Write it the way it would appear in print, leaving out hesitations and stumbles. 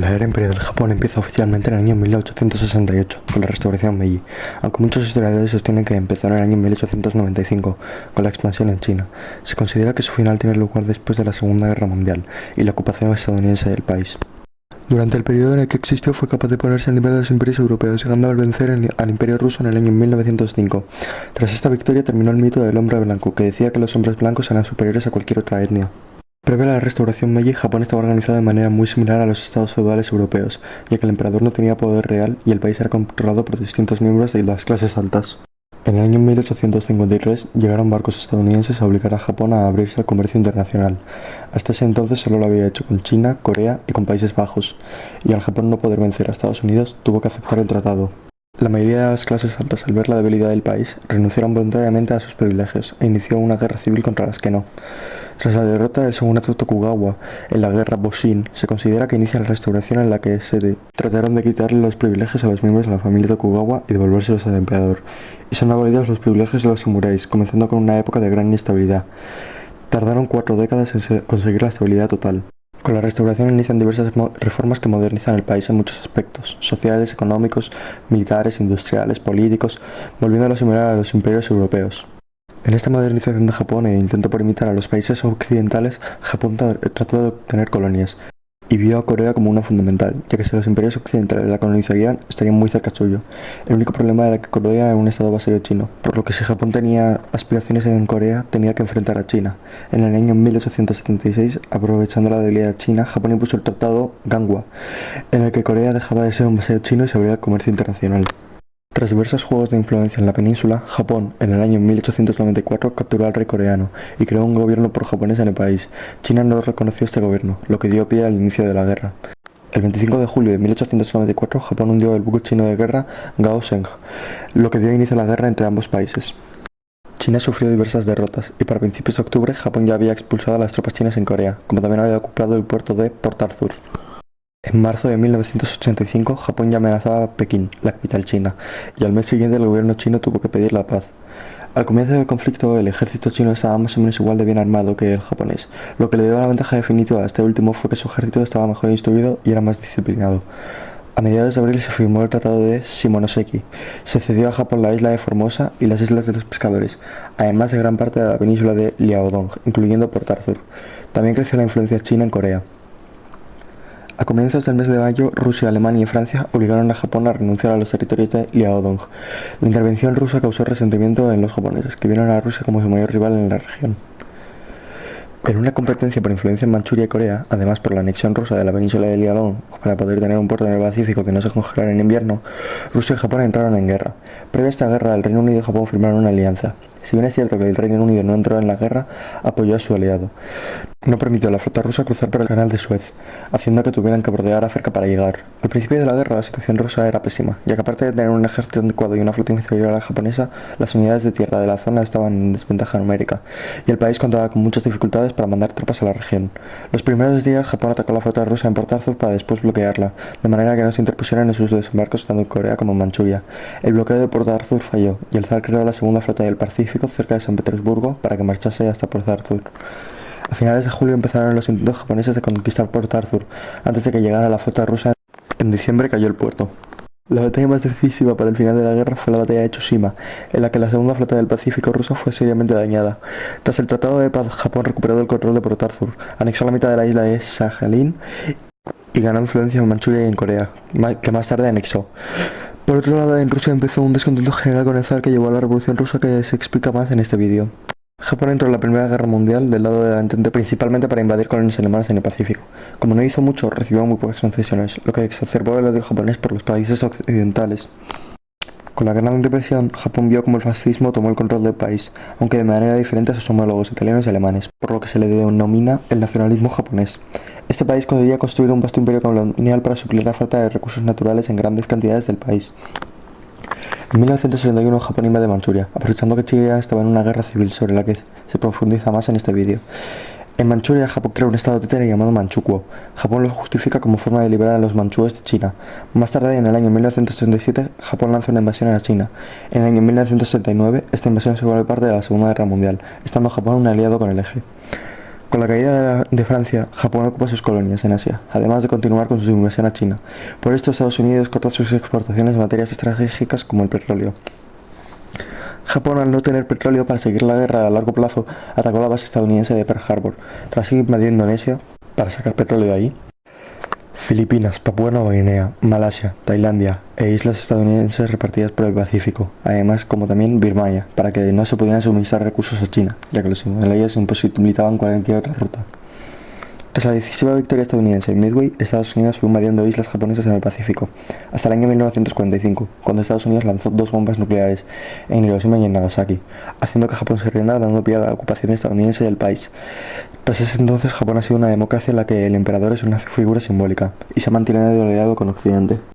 La era imperial del Japón empieza oficialmente en el año 1868, con la restauración Meiji, aunque muchos historiadores sostienen que empezó en el año 1895, con la expansión en China. Se considera que su final tiene lugar después de la Segunda Guerra Mundial y la ocupación estadounidense del país. Durante el periodo en el que existió fue capaz de ponerse al nivel de los imperios europeos, llegando a vencer al imperio ruso en el año 1905. Tras esta victoria terminó el mito del hombre blanco, que decía que los hombres blancos eran superiores a cualquier otra etnia. Previo a la restauración Meiji, Japón estaba organizado de manera muy similar a los estados feudales europeos, ya que el emperador no tenía poder real y el país era controlado por distintos miembros de las clases altas. En el año 1853 llegaron barcos estadounidenses a obligar a Japón a abrirse al comercio internacional. Hasta ese entonces solo lo había hecho con China, Corea y con Países Bajos, y al Japón no poder vencer a Estados Unidos tuvo que aceptar el tratado. La mayoría de las clases altas, al ver la debilidad del país, renunciaron voluntariamente a sus privilegios e inició una guerra civil contra las que no. Tras la derrota del shogunato Tokugawa en la guerra Boshin, se considera que inicia la restauración en la que se trataron de quitarle los privilegios a los miembros de la familia Tokugawa y devolvérselos al emperador, y son abolidos los privilegios de los samuráis, comenzando con una época de gran inestabilidad. Tardaron 4 décadas en conseguir la estabilidad total. Con la restauración inician diversas reformas que modernizan el país en muchos aspectos, sociales, económicos, militares, industriales, políticos, volviéndolo similar a los imperios europeos. En esta modernización de Japón e intento por imitar a los países occidentales, Japón trató de obtener colonias y vio a Corea como una fundamental, ya que si los imperios occidentales la colonizarían, estarían muy cerca suyo. El único problema era que Corea era un estado vasallo chino, por lo que si Japón tenía aspiraciones en Corea, tenía que enfrentar a China. En el año 1876, aprovechando la debilidad china, Japón impuso el tratado Ganghwa, en el que Corea dejaba de ser un vasallo chino y se abría al comercio internacional. Tras diversos juegos de influencia en la península, Japón, en el año 1894, capturó al rey coreano y creó un gobierno pro-japonés en el país. China no reconoció este gobierno, lo que dio pie al inicio de la guerra. El 25 de julio de 1894, Japón hundió el buque chino de guerra Gao Zheng, lo que dio inicio a la guerra entre ambos países. China sufrió diversas derrotas, y para principios de octubre, Japón ya había expulsado a las tropas chinas en Corea, como también había ocupado el puerto de Port Arthur. En marzo de 1985, Japón ya amenazaba a Pekín, la capital china, y al mes siguiente el gobierno chino tuvo que pedir la paz. Al comienzo del conflicto, el ejército chino estaba más o menos igual de bien armado que el japonés. Lo que le dio la ventaja definitiva a este último fue que su ejército estaba mejor instruido y era más disciplinado. A mediados de abril se firmó el Tratado de Shimonoseki. Se cedió a Japón la isla de Formosa y las Islas de los Pescadores, además de gran parte de la península de Liaodong, incluyendo Port Arthur. También creció la influencia china en Corea. A comienzos del mes de mayo, Rusia, Alemania y Francia obligaron a Japón a renunciar a los territorios de Liaodong. La intervención rusa causó resentimiento en los japoneses, que vieron a Rusia como su mayor rival en la región. En una competencia por influencia en Manchuria y Corea, además por la anexión rusa de la península de Liaodong para poder tener un puerto en el Pacífico que no se congelara en invierno, Rusia y Japón entraron en guerra. Previa a esta guerra, el Reino Unido y Japón firmaron una alianza. Si bien es cierto que el Reino Unido no entró en la guerra, apoyó a su aliado. No permitió a la flota rusa cruzar por el canal de Suez, haciendo que tuvieran que bordear África para llegar. Al principio de la guerra, la situación rusa era pésima, ya que aparte de tener un ejército adecuado y una flota inferior a la japonesa, las unidades de tierra de la zona estaban en desventaja numérica, y el país contaba con muchas dificultades para mandar tropas a la región. Los primeros días, Japón atacó a la flota rusa en Port Arthur para después bloquearla, de manera que no se interpusieran en sus desembarcos tanto en Corea como en Manchuria. El bloqueo de Port Arthur falló, y el zar creó la segunda flota del Pacífico cerca de San Petersburgo para que marchase hasta Port Arthur. A finales de julio empezaron los intentos japoneses de conquistar Port Arthur. Antes de que llegara la flota rusa, en diciembre cayó el puerto. La batalla más decisiva para el final de la guerra fue la batalla de Tsushima, en la que la segunda flota del Pacífico ruso fue seriamente dañada. Tras el Tratado de Paz, Japón recuperó el control de Port Arthur, anexó la mitad de la isla de Sakhalin y ganó influencia en Manchuria y en Corea, que más tarde anexó. Por otro lado, en Rusia empezó un descontento general con el zar que llevó a la Revolución Rusa, que se explica más en este vídeo. Japón entró en la Primera Guerra Mundial del lado de la Entente principalmente para invadir colonias alemanas en el Pacífico. Como no hizo mucho, recibió muy pocas concesiones, lo que exacerbó el odio japonés por los países occidentales. Con la Gran Depresión, Japón vio como el fascismo tomó el control del país, aunque de manera diferente a sus homólogos italianos y alemanes, por lo que se le denomina el nacionalismo japonés. Este país conseguía construir un vasto imperio colonial para suplir la falta de recursos naturales en grandes cantidades del país. En 1961 Japón invade Manchuria, aprovechando que China estaba en una guerra civil sobre la que se profundiza más en este vídeo. En Manchuria, Japón creó un estado títere llamado Manchukuo. Japón lo justifica como forma de liberar a los manchúes de China. Más tarde, en el año 1937, Japón lanzó una invasión a China. En el año 1969, esta invasión se vuelve parte de la Segunda Guerra Mundial, estando Japón un aliado con el eje. Con la caída de Francia, Japón ocupa sus colonias en Asia, además de continuar con su invasión a China. Por esto, Estados Unidos corta sus exportaciones de materias estratégicas como el petróleo. Japón, al no tener petróleo para seguir la guerra a largo plazo, atacó la base estadounidense de Pearl Harbor. Tras invadir Indonesia para sacar petróleo de ahí, Filipinas, Papúa Nueva Guinea, Malasia, Tailandia e islas estadounidenses repartidas por el Pacífico, además como también Birmania, para que no se pudieran suministrar recursos a China, ya que los himalayas imposibilitaban cualquier otra ruta. Tras la decisiva victoria estadounidense en Midway, Estados Unidos fue invadiendo islas japonesas en el Pacífico, hasta el año 1945, cuando Estados Unidos lanzó 2 bombas nucleares en Hiroshima y en Nagasaki, haciendo que Japón se rinda, dando pie a la ocupación estadounidense del país. Tras ese entonces, Japón ha sido una democracia en la que el emperador es una figura simbólica y se ha mantenido aliado con Occidente.